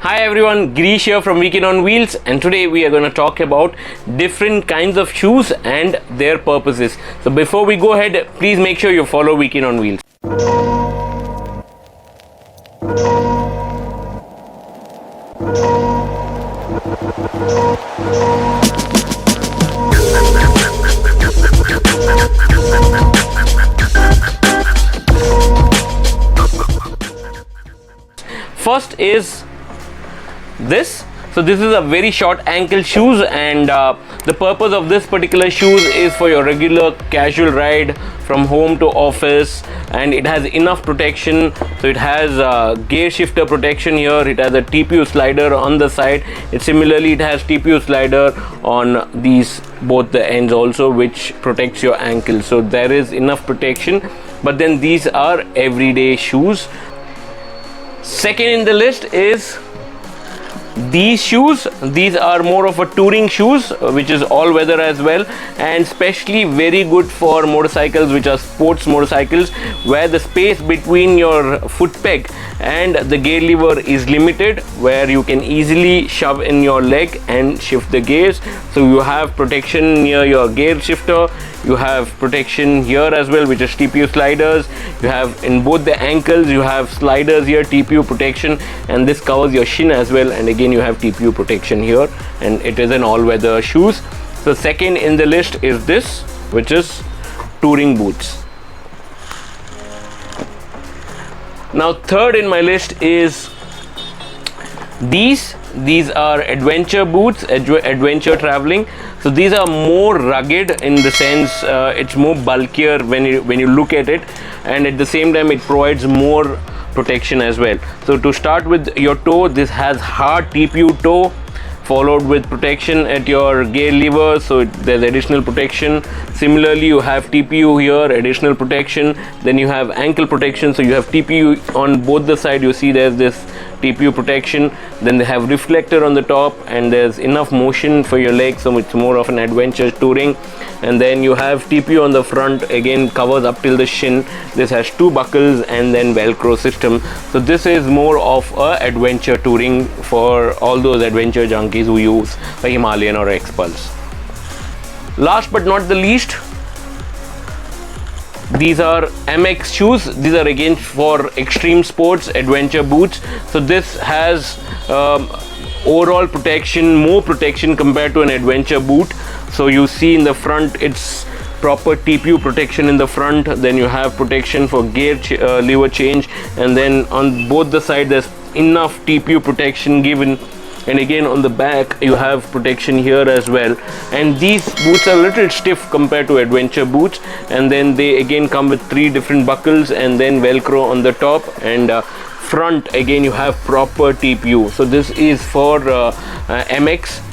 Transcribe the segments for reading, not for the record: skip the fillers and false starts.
Hi everyone, Girish here from Weekend on Wheels, and today we are going to talk about different kinds of shoes and their purposes. So before we go ahead, please make sure you follow Weekend on Wheels. First is this. So this is a very short ankle shoes, and the purpose of this particular shoes is for your regular casual ride from home to office, and it has enough protection. So it has gear shifter protection here, it has a TPU slider on the side, it has TPU slider on these both the ends also, which protects your ankle. So there is enough protection, but then these are everyday shoes. Second in the list is these shoes. These are more of a touring shoes, which is all weather as well, and especially very good for motorcycles which are sports motorcycles, where the space between your foot peg and the gear lever is limited, where you can easily shove in your leg and shift the gears. So you have protection near your gear shifter, you have protection here as well, which is TPU sliders. You have in both the ankles, you have sliders here, TPU protection, and this covers your shin as well, and again you have TPU protection here, and it is an all-weather shoes. So second in the list is this, which is touring boots. Now third in my list is these are adventure boots, adventure traveling. So these are more rugged in the sense it's more bulkier when you look at it, and at the same time it provides more protection as well. So to start with your toe, this has hard TPU toe, followed with protection at your gear lever, so there's additional protection. Similarly, you have TPU here, additional protection. Then you have ankle protection, so you have TPU on both the side. You see there's this TPU protection. Then they have reflector on the top, and there's enough motion for your legs, so it's more of an adventure touring. And then you have TPU on the front, again covers up till the shin. This has two buckles and then Velcro system. So this is more of a adventure touring for all those adventure junkies who use a Himalayan or X-Pulse. Last but not the least, these are MX shoes. These are again for extreme sports, adventure boots. So this has overall protection, more protection compared to an adventure boot. So you see in the front, it's proper TPU protection in the front, then you have protection for gear lever change, and then on both the side there's enough TPU protection given, and again on the back you have protection here as well. And these boots are a little stiff compared to adventure boots, and then they again come with 3 different buckles and then Velcro on the top, and front again you have proper TPU. So this is for MX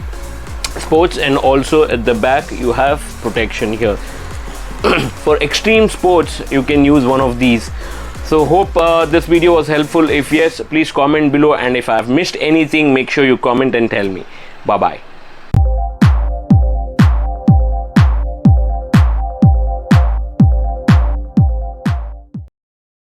sports, and also at the back you have protection here. For extreme sports you can use one of these. So hope this video was helpful. If yes, please comment below, and if I have missed anything, make sure you comment and tell me. Bye bye.